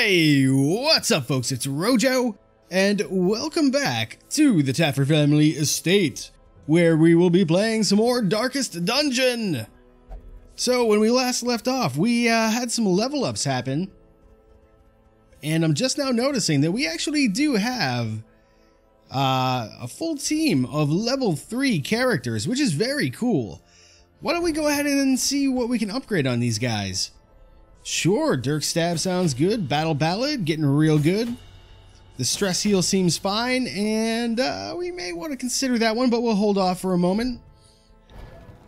Hey, what's up folks, it's Rojo, and welcome back to the Taffer Family Estate, where we will be playing some more Darkest Dungeon. So when we last left off, we had some level ups happen, and I'm just now noticing that we actually do have a full team of level 3 characters, which is very cool. Why don't we go ahead and see what we can upgrade on these guys? Sure, Dirk Stab sounds good. Battle Ballad, getting real good. The Stress Heal seems fine, and we may want to consider that one, but we'll hold off for a moment.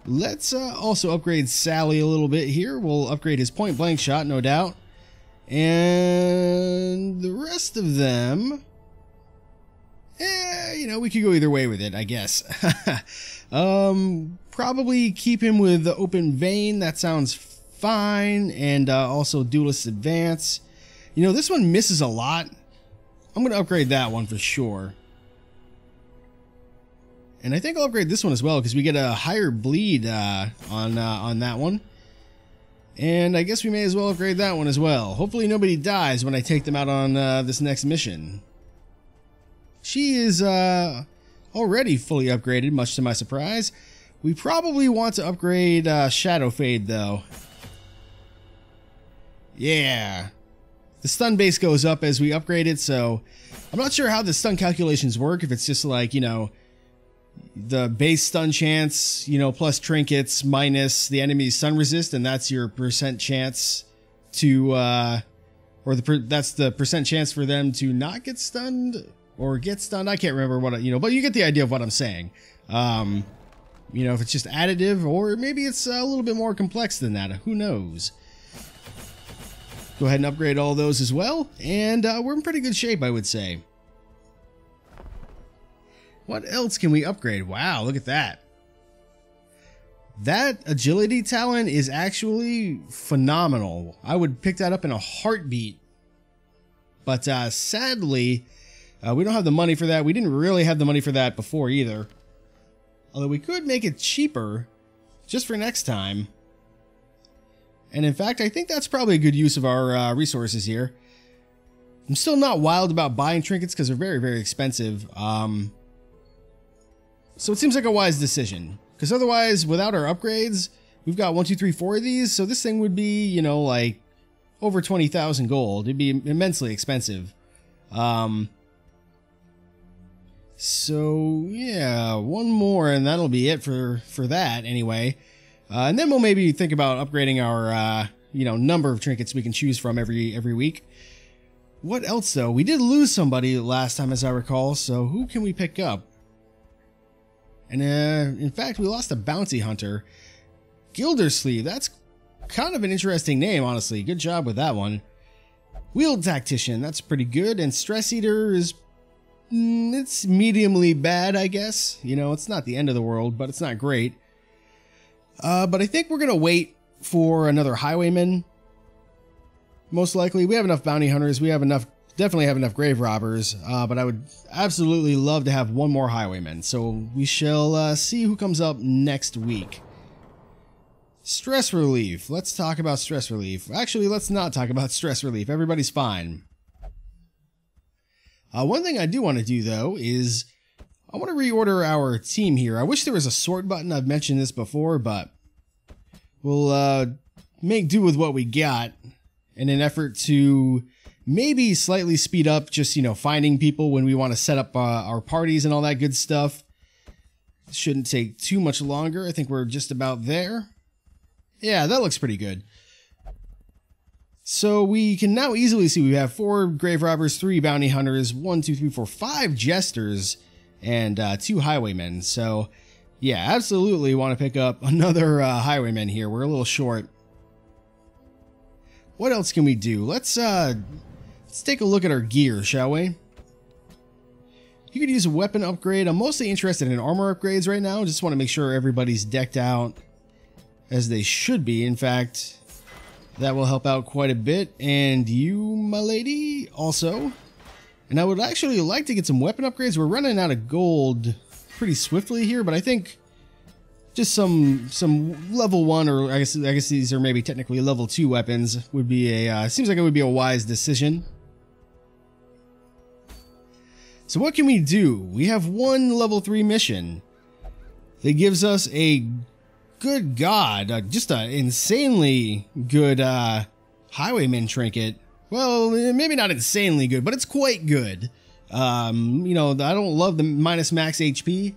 Let's also upgrade Sally a little bit here. We'll upgrade his point blank shot, no doubt. And the rest of them, you know, we could go either way with it, I guess. Probably keep him with the Open Vein. That sounds fine. And also Duelist Advance. You know, this one misses a lot. I'm going to upgrade that one for sure. And I think I'll upgrade this one as well because we get a higher bleed on that one. And I guess we may as well upgrade that one as well. Hopefully nobody dies when I take them out on this next mission. She is already fully upgraded, much to my surprise. We probably want to upgrade Shadow Fade, though. Yeah. The stun base goes up as we upgrade it, so I'm not sure how the stun calculations work, if it's just like, you know, the base stun chance, you know, plus trinkets minus the enemy's stun resist, and that's your percent chance to, or that's the percent chance for them to not get stunned, or get stunned. I can't remember what, you know, but you get the idea of what I'm saying. You know, if it's just additive, or maybe it's a little bit more complex than that. Who knows? Go ahead and upgrade all those as well, and we're in pretty good shape, I would say. What else can we upgrade? Wow, look at that. That agility talent is actually phenomenal. I would pick that up in a heartbeat. But sadly, we don't have the money for that. We didn't really have the money for that before either. Although we could make it cheaper just for next time. And in fact, I think that's probably a good use of our resources here. I'm still not wild about buying trinkets because they're very, very expensive. So it seems like a wise decision. Because otherwise, without our upgrades, we've got 1, 2, 3, 4 of these. So this thing would be, you know, like over 20,000 gold. It'd be immensely expensive. So yeah, one more and that'll be it for that anyway. And then we'll maybe think about upgrading our, you know, number of trinkets we can choose from every week. What else though? We did lose somebody last time, as I recall. So who can we pick up? And in fact, we lost a bounty hunter. Gildersleeve. That's kind of an interesting name, honestly. Good job with that one. Wheel Tactician. That's pretty good. And Stress Eater is, it's mediumly bad, I guess. You know, it's not the end of the world, but it's not great. But I think we're going to wait for another Highwayman. Most likely. We have enough bounty hunters. We have enough, definitely have enough grave robbers. But I would absolutely love to have one more Highwayman. So we shall see who comes up next week. Stress relief. Let's talk about stress relief. Actually, let's not talk about stress relief. Everybody's fine. One thing I do want to do, though, is I want to reorder our team here. I wish there was a sort button. I've mentioned this before, but we'll make do with what we got in an effort to maybe slightly speed up just, you know, finding people when we want to set up our parties and all that good stuff. Shouldn't take too much longer. I think we're just about there. Yeah, that looks pretty good. So we can now easily see we have 4 grave robbers, 3 bounty hunters, 1, 2, 3, 4, 5 jesters, and 2 highwaymen. So yeah, absolutely want to pick up another highwayman here. We're a little short. What else can we do? Let's take a look at our gear, shall we? You could use a weapon upgrade. I'm mostly interested in armor upgrades right now. Just want to make sure everybody's decked out as they should be. In fact, that will help out quite a bit. And you, my lady, also. And I would actually like to get some weapon upgrades. We're running out of gold pretty swiftly here, but I think just some level 1, or I guess these are maybe technically level 2 weapons would be a seems like it would be a wise decision. So what can we do? We have one level 3 mission that gives us a good god, just an insanely good highwayman trinket. Well, maybe not insanely good, but it's quite good. You know, I don't love the minus max HP,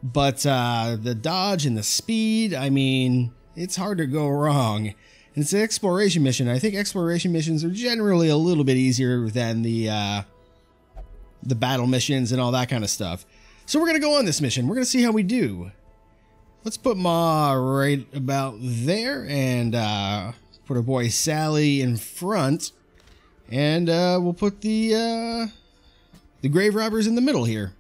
but the dodge and the speed, I mean, it's hard to go wrong. And it's an exploration mission. I think exploration missions are generally a little bit easier than the battle missions and all that kind of stuff. So we're going to go on this mission. We're going to see how we do. Let's put Ma right about there and put our boy Sally in front. And we'll put the grave robbers in the middle here.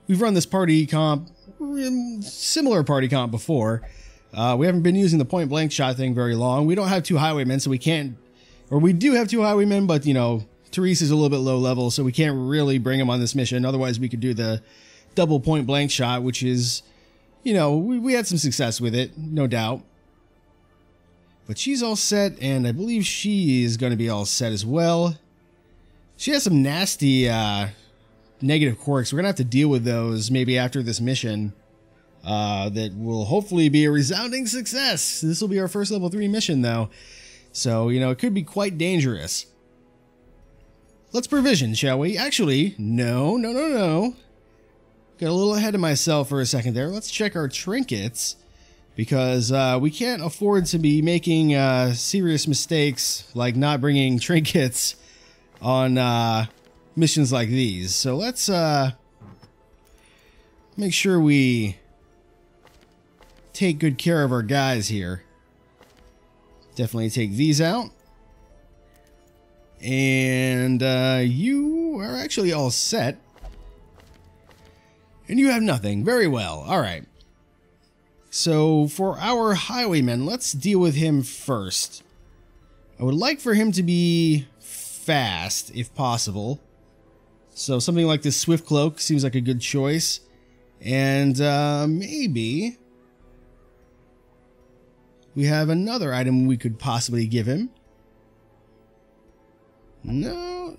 We've run this party comp, similar party comp before. We haven't been using the point blank shot thing very long. We don't have 2 highwaymen, so we can't, or we do have 2 highwaymen, but you know, Therese is a little bit low level, so we can't really bring him on this mission. Otherwise, we could do the double point blank shot, which is, you know, we had some success with it, no doubt. But she's all set, and I believe she is going to be all set as well. She has some nasty negative quirks. We're going to have to deal with those maybe after this mission. That will hopefully be a resounding success. This will be our first level 3 mission, though. So, you know, it could be quite dangerous. Let's provision, shall we? Actually, no. Got a little ahead of myself for a second there. Let's check our trinkets, because we can't afford to be making serious mistakes like not bringing trinkets on missions like these. So let's make sure we take good care of our guys here. Definitely take these out. And you are actually all set. And you have nothing. Very well. Alright. So for our highwayman, let's deal with him first. I would like for him to be fast, if possible. So something like this Swift Cloak seems like a good choice. And maybe we have another item we could possibly give him. No.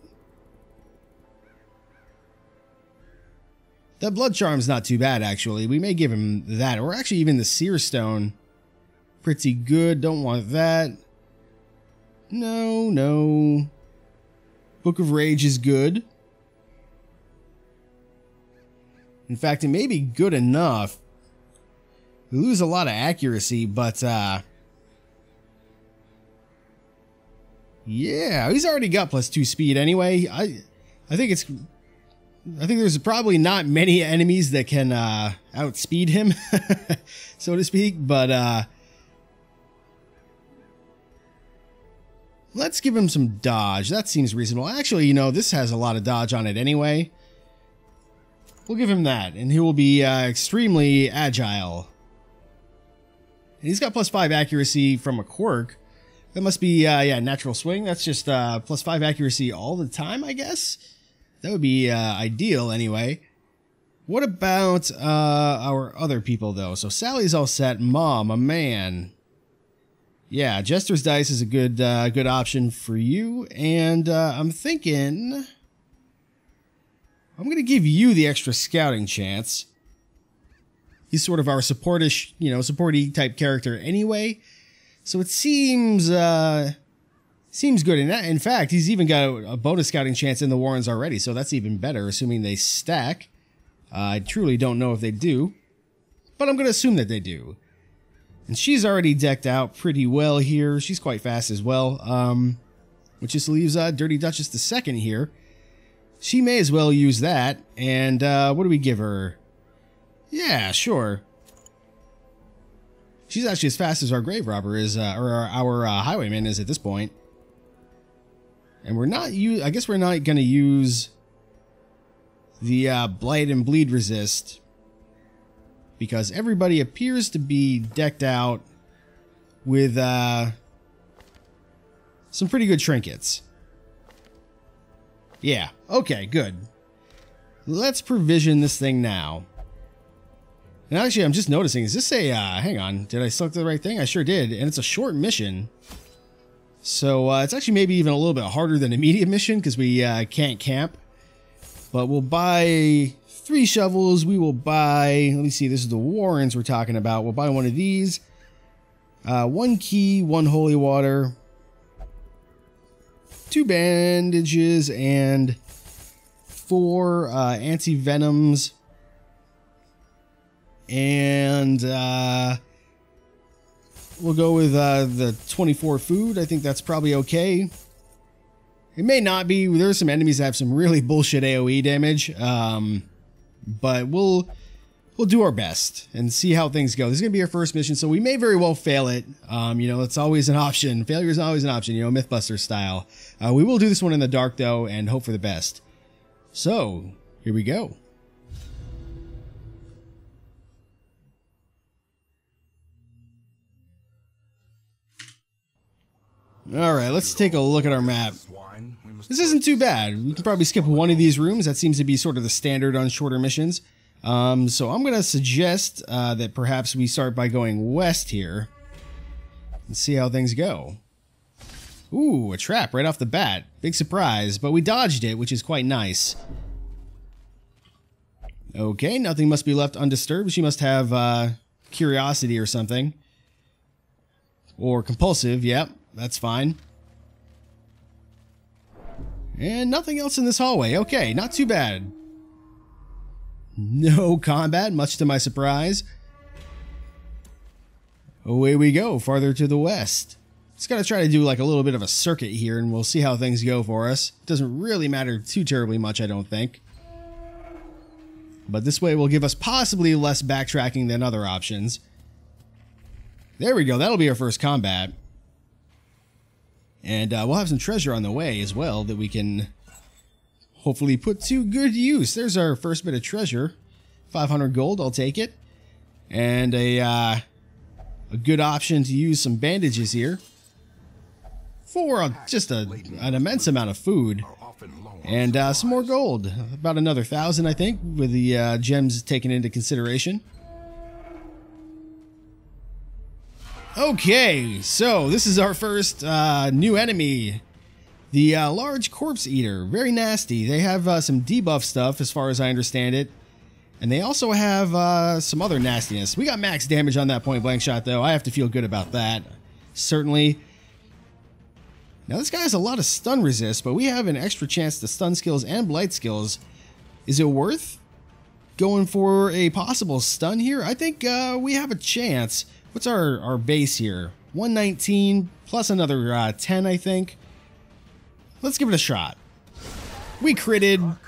That Blood Charm's not too bad, actually. We may give him that. Or actually even the Seer Stone. Pretty good. Don't want that. No. Book of Rage is good. In fact, it may be good enough. We lose a lot of accuracy, but yeah, he's already got +2 speed anyway. I think there's probably not many enemies that can outspeed him, so to speak, but let's give him some dodge. That seems reasonable. Actually, you know, this has a lot of dodge on it anyway. We'll give him that, and he will be extremely agile. And he's got +5 accuracy from a quirk. That must be, yeah, natural swing. That's just +5 accuracy all the time, I guess? That would be ideal, anyway. What about our other people, though? So Sally's all set. Mom, a man. Yeah, Jester's Dice is a good good option for you. And I'm thinking I'm going to give you the extra scouting chance. He's sort of our supportish, you know, supporty type character anyway. So it seems seems good. In fact, he's even got a bonus scouting chance in the Warrens already, so that's even better, assuming they stack. I truly don't know if they do, but I'm going to assume that they do. And she's already decked out pretty well here. She's quite fast as well, which just leaves Dirty Duchess II here. She may as well use that. And what do we give her? Yeah, sure. She's actually as fast as our grave robber is, or our highwayman is at this point. And we're not I guess we're not going to use the Blight and Bleed Resist, because everybody appears to be decked out with some pretty good trinkets. Yeah, okay, good. Let's provision this thing now. And actually, I'm just noticing, is this a, hang on, did I select the right thing? I sure did, and it's a short mission. So it's actually maybe even a little bit harder than a medium mission because we can't camp. But we'll buy 3 shovels. We will buy, let me see, this is the Warrens we're talking about. We'll buy one of these. 1 key, 1 holy water, 2 bandages, and 4 anti-venoms. And we'll go with the 24 food. I think that's probably okay. It may not be. There's some enemies that have some really bullshit AoE damage. But we'll do our best and see how things go. This is going to be our first mission, so we may very well fail it. You know, it's always an option. Failure is always an option, you know, Mythbuster style. We will do this one in the dark, though, and hope for the best. So, here we go. Alright, let's take a look at our map. This isn't too bad. We can probably skip one of these rooms. That seems to be sort of the standard on shorter missions. So I'm going to suggest that perhaps we start by going west here and see how things go. Ooh, a trap right off the bat. Big surprise, but we dodged it, which is quite nice. Okay, nothing must be left undisturbed. She must have curiosity or something. Or compulsive, yep, that's fine. And nothing else in this hallway. Okay, not too bad. No combat, much to my surprise. Away we go, farther to the west. Just gotta try to do like a little bit of a circuit here, and we'll see how things go for us. It doesn't really matter too terribly much, I don't think. But this way will give us possibly less backtracking than other options. There we go, that'll be our first combat. And we'll have some treasure on the way as well that we can hopefully put to good use. There's our first bit of treasure. 500 gold, I'll take it. And a good option to use some bandages here. For just an immense amount of food. And some more gold. About another 1,000, I think, with the gems taken into consideration. Okay, so this is our first new enemy. The large corpse eater. Very nasty. They have some debuff stuff as far as I understand it. And they also have some other nastiness. We got max damage on that point blank shot though. I have to feel good about that. Certainly. Now this guy has a lot of stun resist, but we have an extra chance to stun skills and blight skills. Is it worth going for a possible stun here? I think we have a chance. What's our base here? 119 plus another 10, I think. Let's give it a shot. We critted,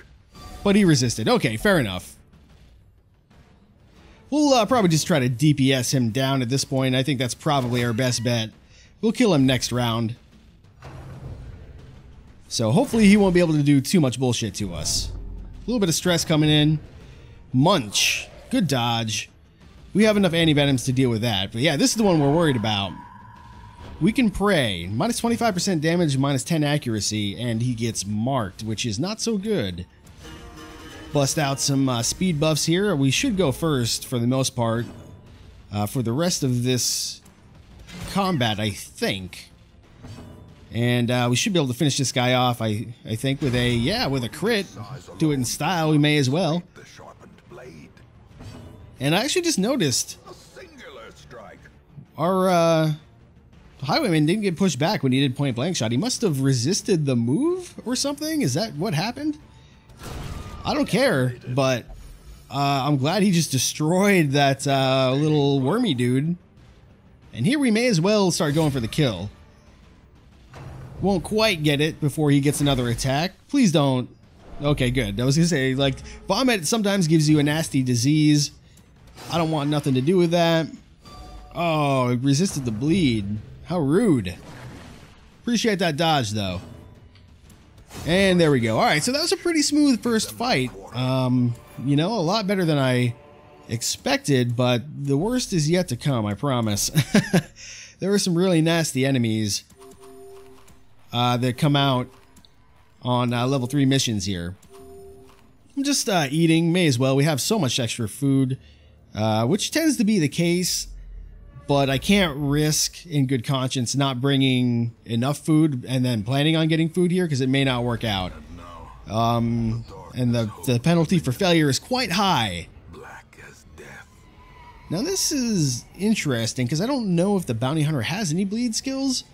but he resisted. Okay, fair enough. We'll probably just try to DPS him down at this point. I think that's probably our best bet. We'll kill him next round. So hopefully he won't be able to do too much bullshit to us. A little bit of stress coming in. Munch. Good dodge. We have enough anti-venoms to deal with that. But yeah, this is the one we're worried about. We can pray. Minus 25% damage, minus 10 accuracy, and he gets marked, which is not so good. Bust out some speed buffs here. We should go first for the most part. For the rest of this combat, I think. And we should be able to finish this guy off, I think, with a crit. Do it in style, we may as well. And I actually just noticed our highwayman didn't get pushed back when he did point blank shot. He must have resisted the move or something. Is that what happened? I don't care, but I'm glad he just destroyed that little wormy dude. And here we may as well start going for the kill. Won't quite get it before he gets another attack. Please don't. Okay, good. I was gonna say, like, vomit sometimes gives you a nasty disease. I don't want nothing to do with that. Oh, it resisted the bleed. How rude. Appreciate that dodge, though. And there we go. Alright, so that was a pretty smooth first fight. You know, a lot better than I expected, but the worst is yet to come, I promise. There were some really nasty enemies that come out on level 3 missions here. I'm just eating, may as well. We have so much extra food. which tends to be the case, but I can't risk in good conscience not bringing enough food and then planning on getting food here because it may not work out. And the penalty for failure is quite high. Now this is interesting because I don't know if the bounty hunter has any bleed skills.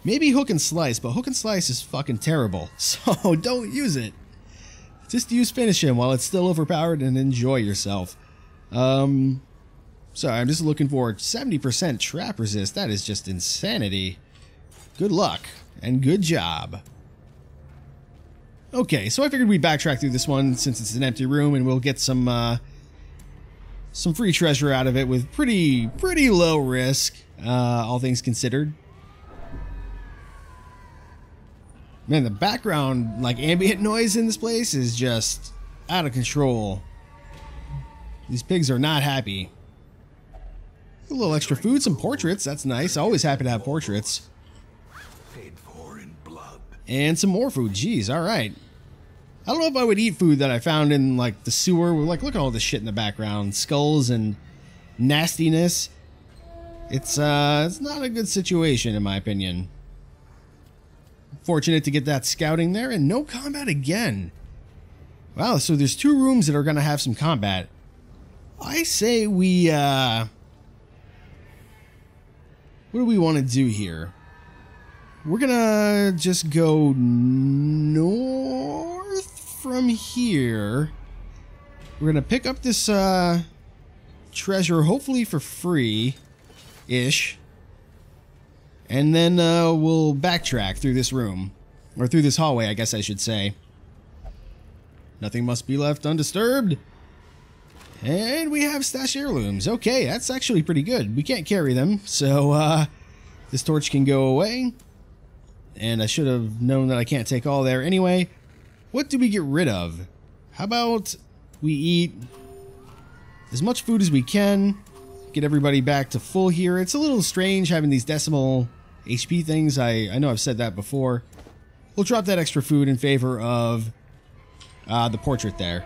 Maybe hook and slice, but hook and slice is fucking terrible, so don't use it. Just use finish him while it's still overpowered and enjoy yourself. Sorry, I'm just looking for 70% trap resist. That is just insanity. Good luck and good job. Okay, so I figured we'd backtrack through this one since it's an empty room, and we'll get some free treasure out of it with pretty low risk, all things considered. Man, the background, like, ambient noise in this place is just out of control. These pigs are not happy. A little extra food, some portraits, that's nice. Always happy to have portraits. Paid for in blood. And some more food, jeez, alright. I don't know if I would eat food that I found in, like, the sewer. Like, look at all this shit in the background. Skulls and nastiness. It's not a good situation, in my opinion. Fortunate to get that scouting there, and no combat again. Wow, so there's 2 rooms that are going to have some combat. I say we, what do we want to do here? We're going to just go north from here. We're going to pick up this, treasure, hopefully for free-ish. And then we'll backtrack through this room. Or through this hallway, I guess I should say. Nothing must be left undisturbed. And we have stash heirlooms. Okay, that's actually pretty good. We can't carry them, so this torch can go away. And I should have known that I can't take all there anyway. What do we get rid of? How about we eat as much food as we can. Get everybody back to full here. It's a little strange having these decimal HP things. I know I've said that before. We'll drop that extra food in favor of the portrait there.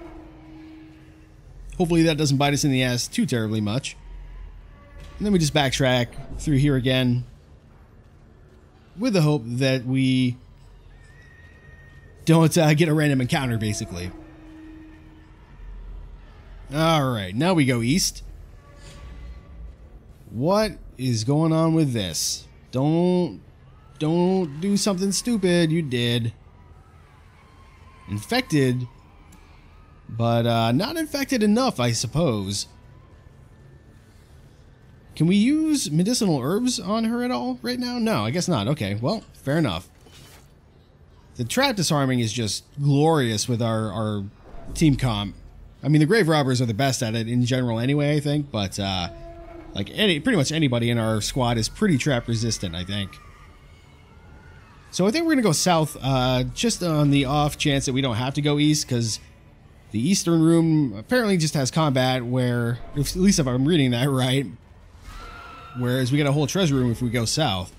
Hopefully that doesn't bite us in the ass too terribly much. And then we just backtrack through here again with the hope that we don't get a random encounter, basically. Alright, now we go east. What is going on with this? Don't do something stupid. You did. Infected, but not infected enough, I suppose. Can we use medicinal herbs on her at all right now? No, I guess not. Okay, well, fair enough. The trap disarming is just glorious with our team comp. I mean, the grave robbers are the best at it in general anyway, I think, but like pretty much anybody in our squad is pretty trap resistant, I think. So I think we're gonna go south, just on the off chance that we don't have to go east, because the eastern room apparently just has combat where, at least if I'm reading that right, whereas we get a whole treasure room if we go south.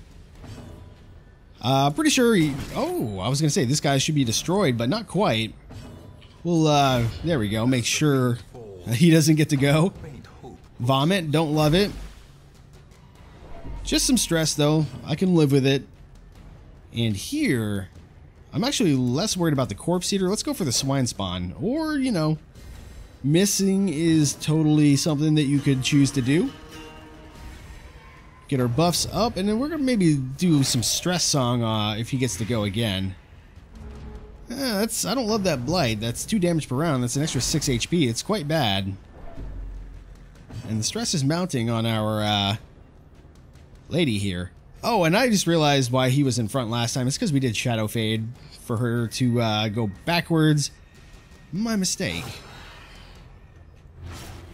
Pretty sure oh, I was gonna say this guy should be destroyed, but not quite. We'll, there we go, make sure he doesn't get to go. Vomit, don't love it. Just some stress though, I can live with it. And here, I'm actually less worried about the corpse eater. Let's go for the swine spawn. Or, you know, missing is totally something that you could choose to do. Get our buffs up, and then we're gonna maybe do some stress song if he gets to go again. I don't love that blight. That's 2 damage per round. That's an extra 6 HP. It's quite bad. And the stress is mounting on our lady here. Oh, and I just realized why he was in front last time. It's because we did Shadow Fade for her to go backwards. My mistake.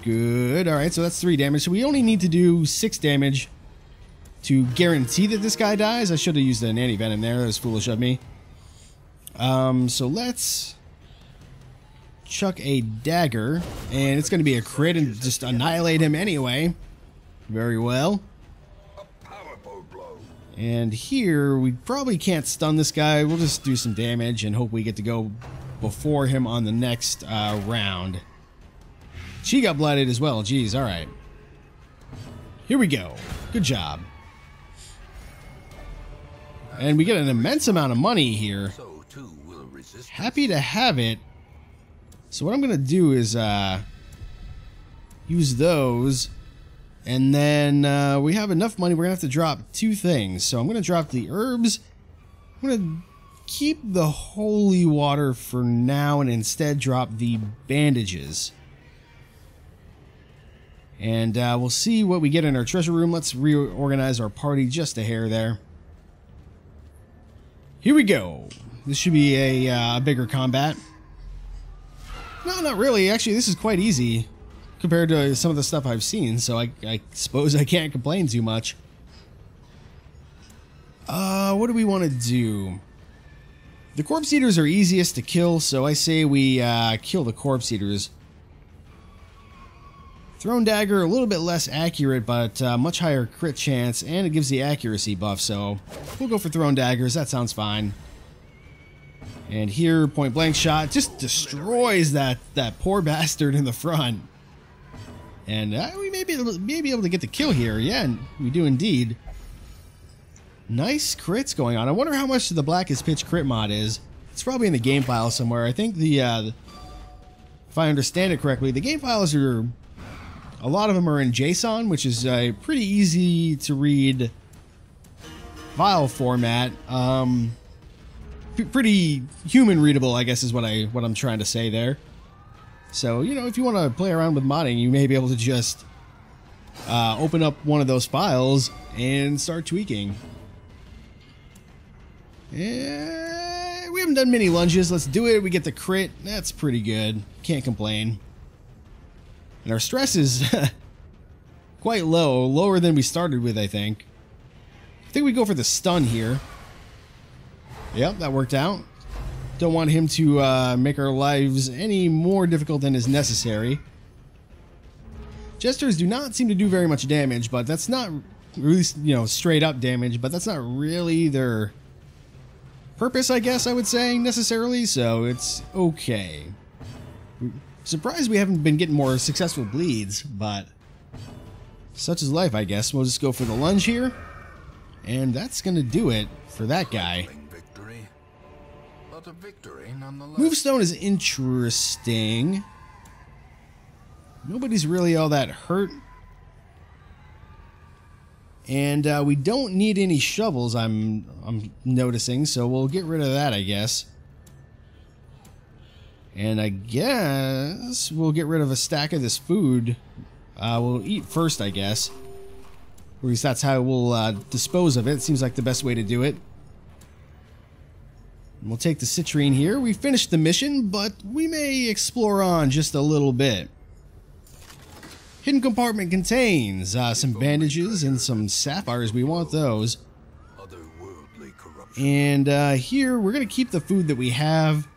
Good. Alright, so that's 3 damage. So we only need to do 6 damage to guarantee that this guy dies. I should have used an anti-venom there. That was foolish of me. So let's chuck a dagger, and it's going to be a crit and just annihilate him anyway. Very well. And here, we probably can't stun this guy. We'll just do some damage and hope we get to go before him on the next round. She got blighted as well. Jeez, alright. Here we go. Good job. And we get an immense amount of money here. So too will resist. Happy to have it. So what I'm going to do is use those. And then we have enough money. We're going to have to drop two things. So I'm going to drop the herbs. I'm going to keep the holy water for now and instead drop the bandages. And we'll see what we get in our treasure room. Let's reorganize our party just a hair there. Here we go. This should be a bigger combat. No, not really. Actually, this is quite easy compared to some of the stuff I've seen, so I suppose I can't complain too much. What do we want to do? The corpse eaters are easiest to kill, so I say we kill the corpse eaters. Thrown dagger, a little bit less accurate, but much higher crit chance, and it gives the accuracy buff, so we'll go for thrown daggers. That sounds fine. And here, point blank shot just destroys that poor bastard in the front. And we may be able to get the kill here. Yeah, we do indeed. Nice crits going on. I wonder how much the Blackest Pitch crit mod is. It's probably in the game file somewhere. I think if I understand it correctly, the game files are, a lot of them are in JSON, which is a pretty easy to read file format. Pretty human readable, I guess, is what I'm trying to say there. So, you know, if you want to play around with modding, you may be able to just open up one of those files and start tweaking. Yeah, we haven't done many lunges. Let's do it. We get the crit. That's pretty good. Can't complain. And our stress is quite low. Lower than we started with, I think. I think we go for the stun here. Yep, that worked out. Don't want him to make our lives any more difficult than is necessary. Jesters do not seem to do very much damage, but that's not really, you know, straight up damage, but that's not really their purpose, I guess I would say, necessarily, so it's okay. Surprised we haven't been getting more successful bleeds, but such is life, I guess. We'll just go for the lunge here, and that's gonna do it for that guy. Victory, but a victory nonetheless. Movestone is interesting. Nobody's really all that hurt. And we don't need any shovels, I'm noticing, so we'll get rid of that, I guess. And I guess we'll get rid of a stack of this food. We'll eat first, I guess. Or at least that's how we'll dispose of it. Seems like the best way to do it. And we'll take the citrine here. We finished the mission, but we may explore on just a little bit. Hidden compartment contains some bandages and some sapphires. We want those. Otherworldly corruption. And here, we're going to keep the food that we have.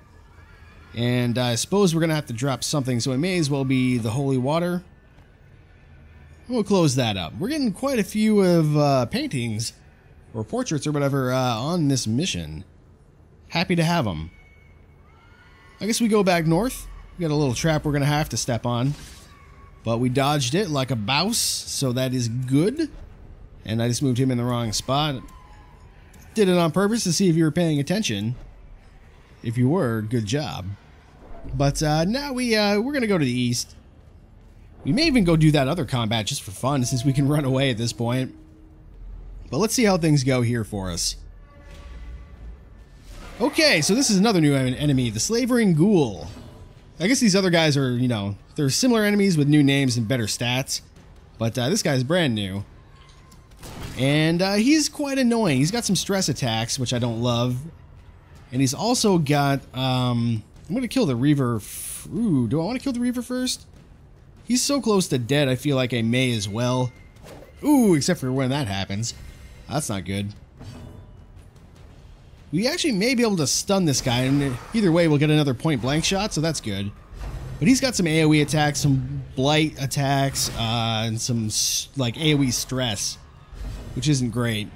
And I suppose we're going to have to drop something, so it may as well be the holy water. We'll close that up. We're getting quite a few of paintings, or portraits or whatever, on this mission. Happy to have them. I guess we go back north. We got a little trap we're going to have to step on. But we dodged it like a bouse, so that is good. And I just moved him in the wrong spot. Did it on purpose to see if you were paying attention. If you were, good job. But now we're going to go to the east. We may even go do that other combat just for fun, since we can run away at this point. But let's see how things go here for us. Okay, so this is another new enemy, the Slavering Ghoul. I guess these other guys are, you know, they're similar enemies with new names and better stats. But this guy's brand new. And he's quite annoying. He's got some stress attacks, which I don't love. And he's also got, I'm going to kill the Reaver. Ooh, do I want to kill the Reaver first? He's so close to dead, I feel like I may as well. Ooh, except for when that happens. That's not good. We actually may be able to stun this guy, and either way we'll get another point blank shot, so that's good. But he's got some AoE attacks, some blight attacks, and some like AoE stress, which isn't great.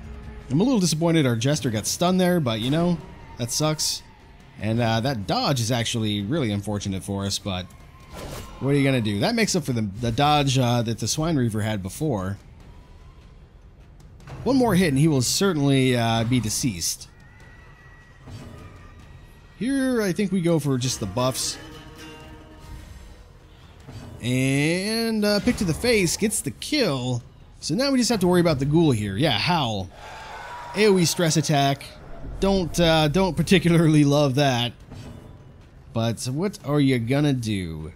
I'm a little disappointed our Jester got stunned there, but you know, that sucks. And that dodge is actually really unfortunate for us, but What are you going to do? That makes up for the dodge that the Swine Reaver had before. One more hit and he will certainly be deceased. Here, I think we go for just the buffs. And pick to the face gets the kill. So now we just have to worry about the ghoul here. Yeah, Howl. AoE stress attack. Don't particularly love that. But what are you gonna do?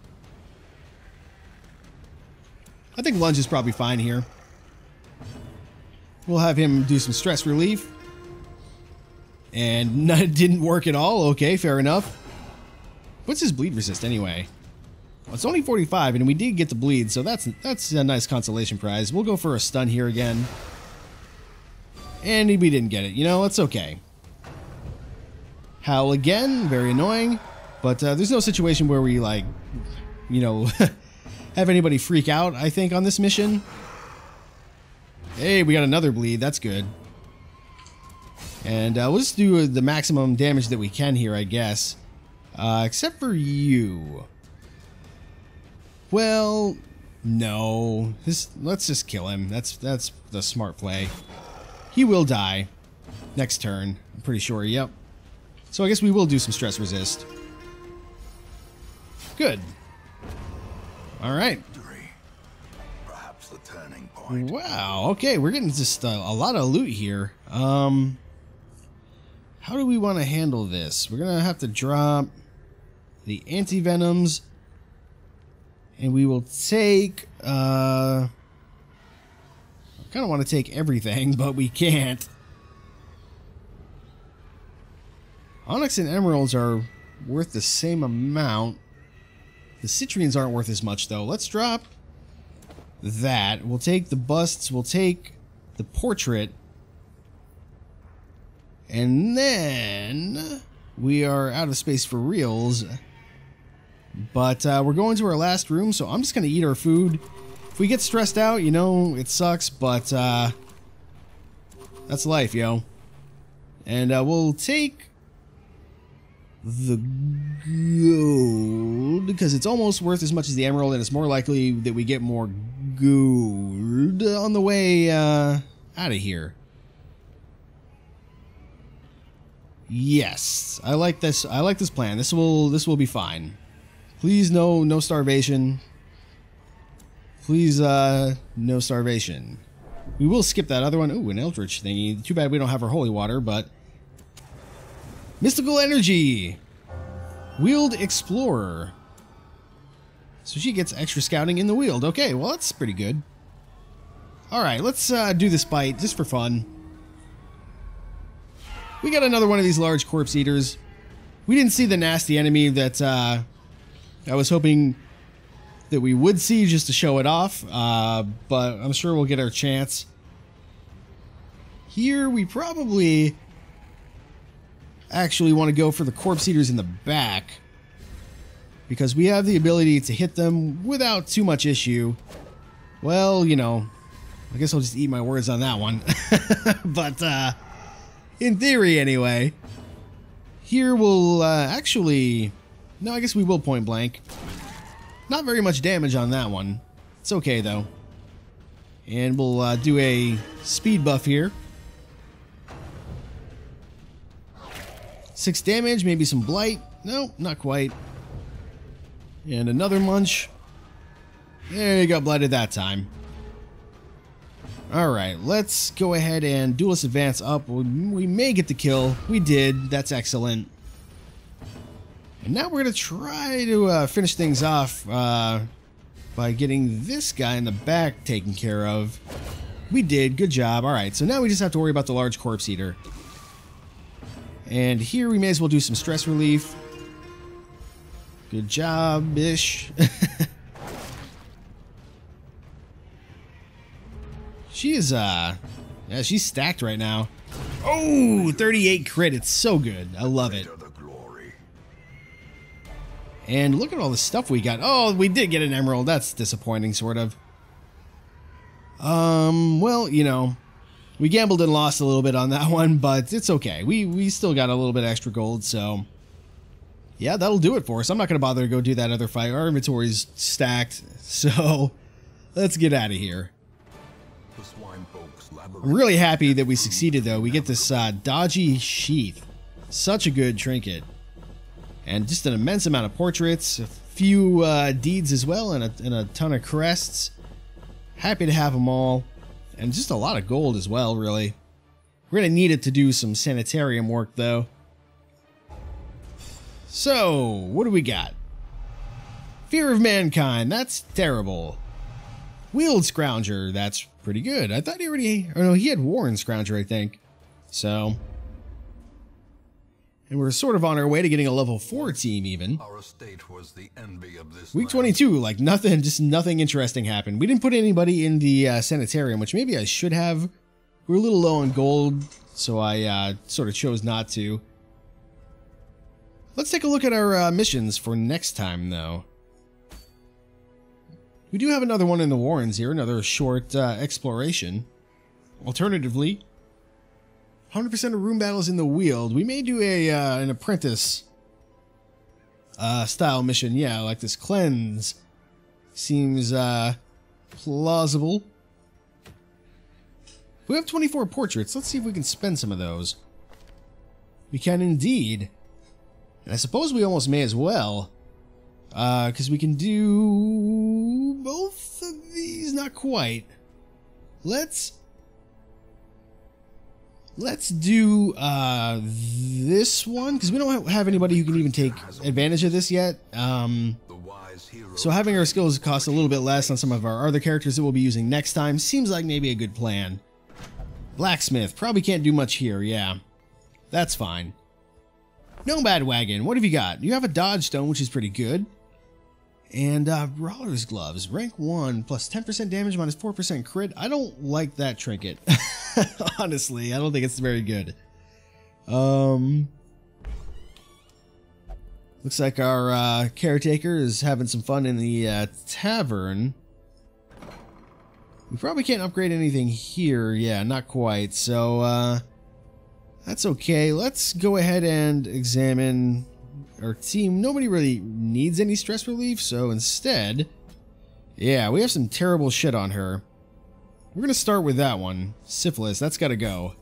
I think lunge is probably fine here. We'll have him do some stress relief. And it didn't work at all. Okay, fair enough. What's his bleed resist anyway? Well, it's only 45, and we did get the bleed, so that's a nice consolation prize. We'll go for a stun here again. And we didn't get it. You know, it's okay. Howl again, very annoying. But there's no situation where we, like, you know, have anybody freak out, I think, on this mission. Hey, we got another bleed. That's good. And we'll just do the maximum damage that we can here, I guess. Except for you. Well, no. Let's just kill him. That's the smart play. He will die next turn. I'm pretty sure, yep. So I guess we will do some stress resist. Good. Alright. Perhaps the turning point. Wow, okay, we're getting just a lot of loot here. How do we want to handle this? We're gonna have to drop the anti-venoms. And we will take, I kind of want to take everything, but we can't. Onyx and emeralds are worth the same amount. The citrines aren't worth as much, though. Let's drop that. We'll take the busts. We'll take the portrait. And then we are out of space for reals. But we're going to our last room, so I'm just going to eat our food. If we get stressed out, you know, it sucks, but that's life, yo. And we'll take the gold, because it's almost worth as much as the emerald, and it's more likely that we get more gold on the way out of here. Yes, I like this. I like this plan. This will be fine. Please, no starvation. Please, no starvation. We will skip that other one. Ooh, an Eldritch thingy. Too bad we don't have our holy water, but... Mystical energy! Wheeled Explorer. So she gets extra scouting in the Weald. Okay, well, that's pretty good. Alright, let's do this fight, just for fun. We got another one of these large corpse eaters. We didn't see the nasty enemy that, I was hoping that we would see just to show it off, but I'm sure we'll get our chance. Here, we probably actually want to go for the corpse eaters in the back, because we have the ability to hit them without too much issue. Well, you know, I guess I'll just eat my words on that one. But, in theory, anyway, here we'll actually... No, I guess we will point blank. Not very much damage on that one. It's okay, though. And we'll do a speed buff here. 6 damage, maybe some blight. No, not quite. And another munch. There, you got blighted that time. Alright, let's go ahead and duelist advance up. We may get the kill. We did. That's excellent. And now we're going to try to finish things off by getting this guy in the back taken care of. We did. Good job. Alright, so now we just have to worry about the large corpse eater. And here we may as well do some stress relief. Good job-ish. She is, yeah, she's stacked right now. Oh, 38 crit. It's so good. I love it. And look at all the stuff we got. Oh, we did get an emerald. That's disappointing, sort of. Well, you know, we gambled and lost a little bit on that one, but it's okay. We still got a little bit extra gold, so yeah, that'll do it for us. I'm not going to bother to go do that other fight. Our inventory's stacked, so let's get out of here. I'm really happy that we succeeded, though. We get this dodgy sheath. Such a good trinket. And just an immense amount of portraits, a few deeds as well, and a ton of crests. Happy to have them all. And just a lot of gold as well, really. We're going to need it to do some sanitarium work, though. So, what do we got? Fear of Mankind, that's terrible. Wheeled Scrounger, that's pretty good. I thought he already... Oh no, he had Warren Scrounger, I think. So... And we're sort of on our way to getting a level 4 team, even. Our estate was the envy of this Week land. 22, like nothing, just nothing interesting happened. We didn't put anybody in the sanitarium, which maybe I should have. We're a little low on gold, so I sort of chose not to. Let's take a look at our missions for next time, though. We do have another one in the Warrens here, another short exploration. Alternatively, 100% of room battles in the Weald. We may do a an apprentice style mission, yeah, like this cleanse. Seems plausible. We have 24 portraits. Let's see if we can spend some of those. We can indeed. And I suppose we almost may as well. Because we can do both of these. Not quite. Let's do this one. Because we don't have anybody who can even take advantage of this yet. So having our skills cost a little bit less on some of our other characters that we'll be using next time seems like maybe a good plan. Blacksmith. Probably can't do much here, yeah. That's fine. Nomad Wagon, what have you got? You have a Dodge Stone, which is pretty good. And Brawler's Gloves, rank 1, plus 10% damage, minus 4% crit. I don't like that trinket. Honestly, I don't think it's very good. Looks like our caretaker is having some fun in the tavern. We probably can't upgrade anything here. Yeah, not quite. So, that's okay. Let's go ahead and examine our team. Nobody really needs any stress relief, so instead... Yeah, we have some terrible shit on her. We're going to start with that one. Syphilis, that's got to go.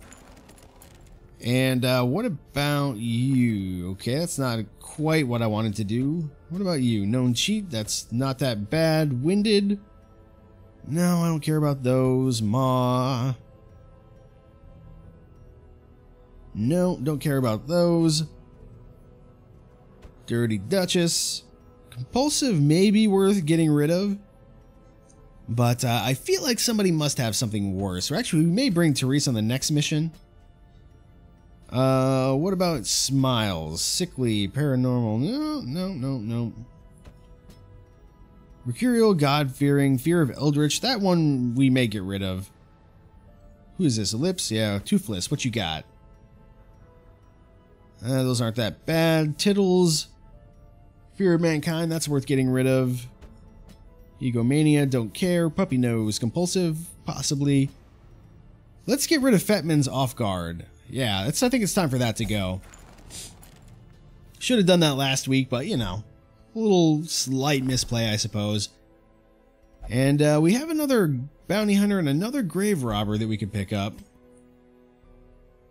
And what about you? Okay, that's not quite what I wanted to do. What about you? Known cheat, that's not that bad. Winded? No, I don't care about those. Maw. No, don't care about those. Dirty Duchess. Compulsive may be worth getting rid of. But I feel like somebody must have something worse. Or actually, we may bring Therese on the next mission. What about Smiles? Sickly, paranormal. No. Mercurial, God-fearing, fear of Eldritch. That one we may get rid of. Who is this? Ellipse? Yeah, Toothless. What you got? Those aren't that bad. Tittles. Fear of Mankind. That's worth getting rid of. Egomania. Don't care. Puppy Nose. Compulsive. Possibly. Let's get rid of Fetman's Off Guard. Yeah, I think it's time for that to go. Should have done that last week, but you know. A little slight misplay, I suppose. And we have another bounty hunter and another grave robber that we could pick up.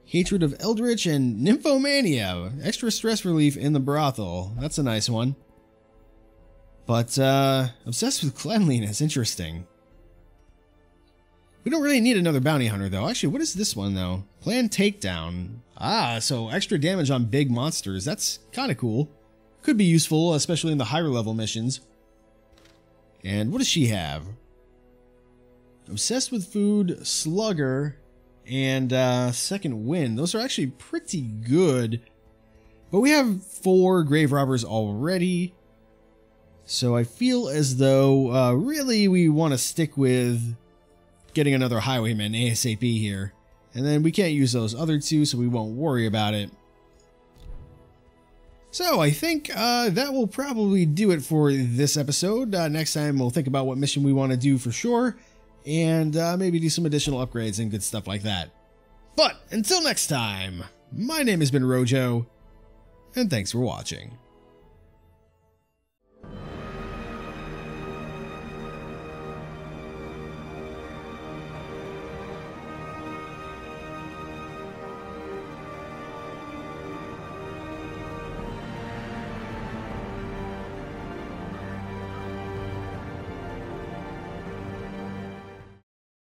Hatred of Eldritch and Nymphomania. Extra stress relief in the brothel. That's a nice one. But, obsessed with cleanliness. Interesting. We don't really need another bounty hunter, though. Actually, what is this one, though? Plan Takedown. Ah, so extra damage on big monsters. That's kind of cool. Could be useful, especially in the higher level missions. And what does she have? Obsessed with food, Slugger, and Second Wind. Those are actually pretty good. But we have 4 grave robbers already. So I feel as though really we want to stick with getting another highwayman ASAP here. And then we can't use those other 2, so we won't worry about it. So I think that will probably do it for this episode. Next time we'll think about what mission we want to do for sure. And maybe do some additional upgrades and good stuff like that. But until next time, my name has been Rojo, and thanks for watching.